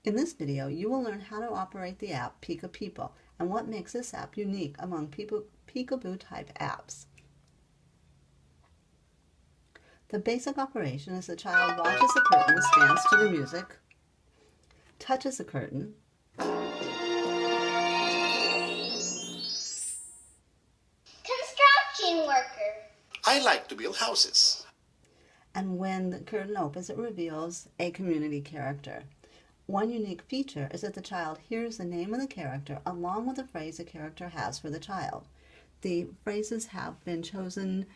In this video, you will learn how to operate the app Pika People and what makes this app unique among peekaboo type apps. The basic operation is the child watches the curtain, stands to the music, touches the curtain, construction worker. I like to build houses. And when the curtain opens, it reveals a community character. One unique feature is that the child hears the name of the character along with the phrase the character has for the child. The phrases have been chosen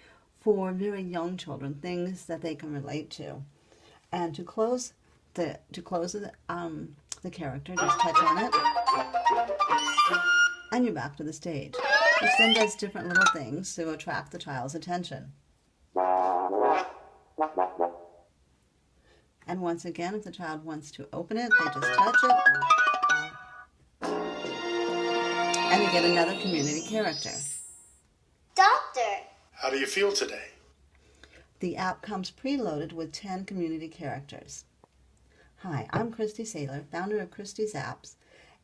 for very young children, things that they can relate to. And to close the character, just touch on it, and you're back to the stage, which then does different little things to attract the child's attention. And once again, if the child wants to open it, they just touch it, and you get another community character. Doctor. How do you feel today? The app comes preloaded with 10 community characters. Hi, I'm Cristi Saylor, founder of Cristi's Apps,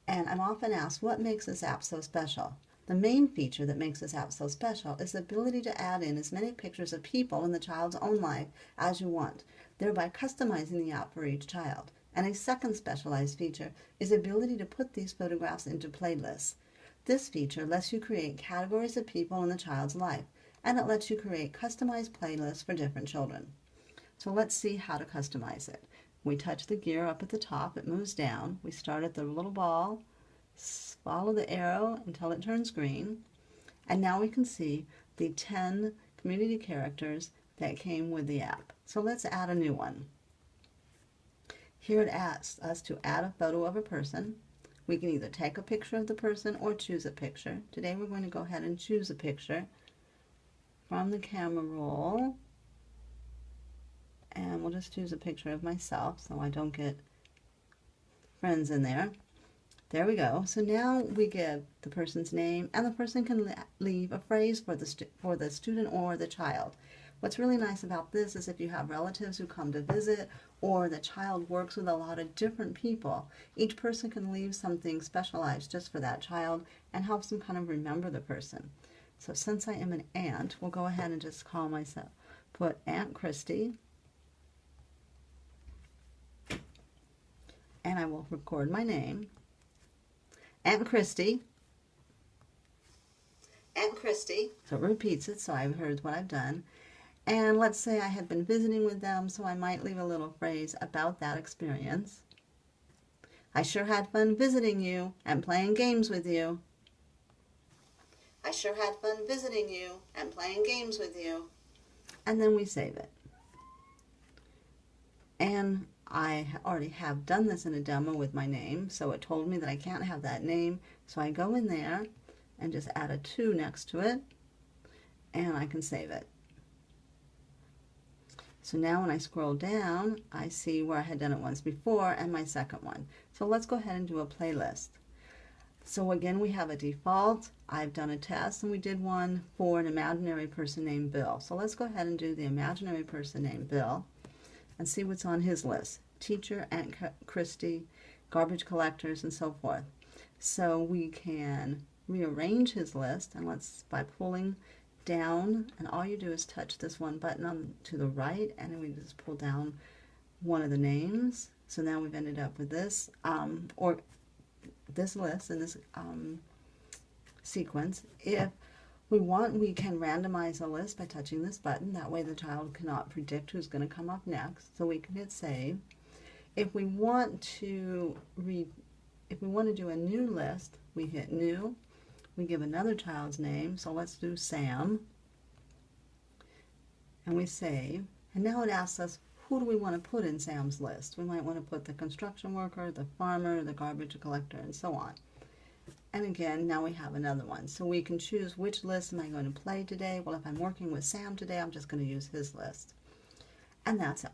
and I'm often asked what makes this app so special. The main feature that makes this app so special is the ability to add in as many pictures of people in the child's own life as you want, thereby customizing the app for each child. And a second specialized feature is the ability to put these photographs into playlists. This feature lets you create categories of people in the child's life, and it lets you create customized playlists for different children. So let's see how to customize it. We touch the gear up at the top, it moves down. We start at the little ball, follow the arrow until it turns green, and now we can see the 10 community characters that came with the app. So let's add a new one. Here it asks us to add a photo of a person. We can either take a picture of the person or choose a picture. Today we're going to go ahead and choose a picture from the camera roll, and we'll just choose a picture of myself so I don't get friends in there. There we go. So now we give the person's name, and the person can leave a phrase for the student or the child. What's really nice about this is if you have relatives who come to visit, or the child works with a lot of different people, each person can leave something specialized just for that child and helps them kind of remember the person. So since I am an aunt, we'll go ahead and just call myself, put Aunt Cristi, and I will record my name. Aunt Cristi. Aunt Cristi. So it repeats it, so I've heard what I've done. And let's say I have been visiting with them, so I might leave a little phrase about that experience. I sure had fun visiting you and playing games with you. I sure had fun visiting you and playing games with you. And then we save it. And I already have done this in a demo with my name, so it told me that I can't have that name. So I go in there and just add a 2 next to it, and I can save it. So now when I scroll down, I see where I had done it once before and my second one. So let's go ahead and do a playlist. So again, we have a default. I've done a test, and we did one for an imaginary person named Bill. So let's go ahead and do the imaginary person named Bill and see what's on his list. Teacher, Aunt Cristi, garbage collectors, and so forth. So we can rearrange his list, and by pulling down, and all you do is touch this one button on to the right, and then we just pull down one of the names. So now we've ended up with this, or this list in this sequence. If we want, we can randomize a list by touching this button. That way the child cannot predict who's going to come up next. So we can hit save. If we want to do a new list, we hit new. We give another child's name. So let's do Sam. And we save. And now it asks us, who do we want to put in Sam's list? We might want to put the construction worker, the farmer, the garbage collector, and so on. And again, now we have another one. So we can choose which list am I going to play today. Well, if I'm working with Sam today, I'm just going to use his list. And that's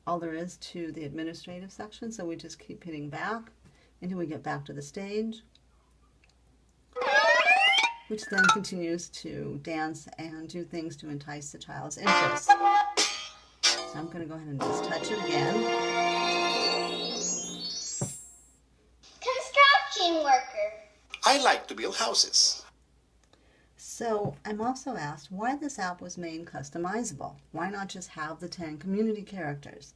all there is to the administrative section. So we just keep hitting back until we get back to the stage, which then continues to dance and do things to entice the child's interest. So I'm going to go ahead and just touch it again. I like to build houses. So I'm also asked why this app was made customizable. Why not just have the 10 community characters?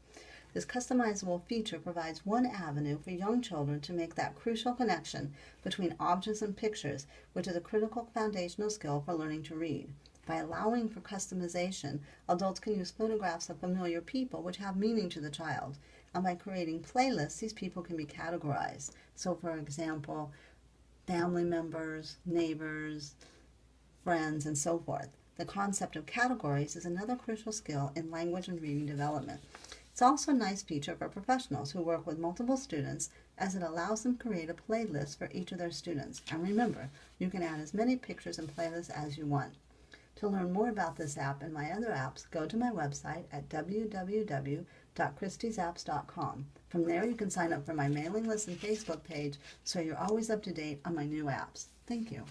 This customizable feature provides one avenue for young children to make that crucial connection between objects and pictures, which is a critical foundational skill for learning to read. By allowing for customization, adults can use photographs of familiar people which have meaning to the child. And by creating playlists, these people can be categorized. So, for example, family members, neighbors, friends, and so forth. The concept of categories is another crucial skill in language and reading development. It's also a nice feature for professionals who work with multiple students, as it allows them to create a playlist for each of their students. And remember, you can add as many pictures and playlists as you want. To learn more about this app and my other apps, go to my website at www.christisapps.com. From there, you can sign up for my mailing list and Facebook page so you're always up to date on my new apps. Thank you.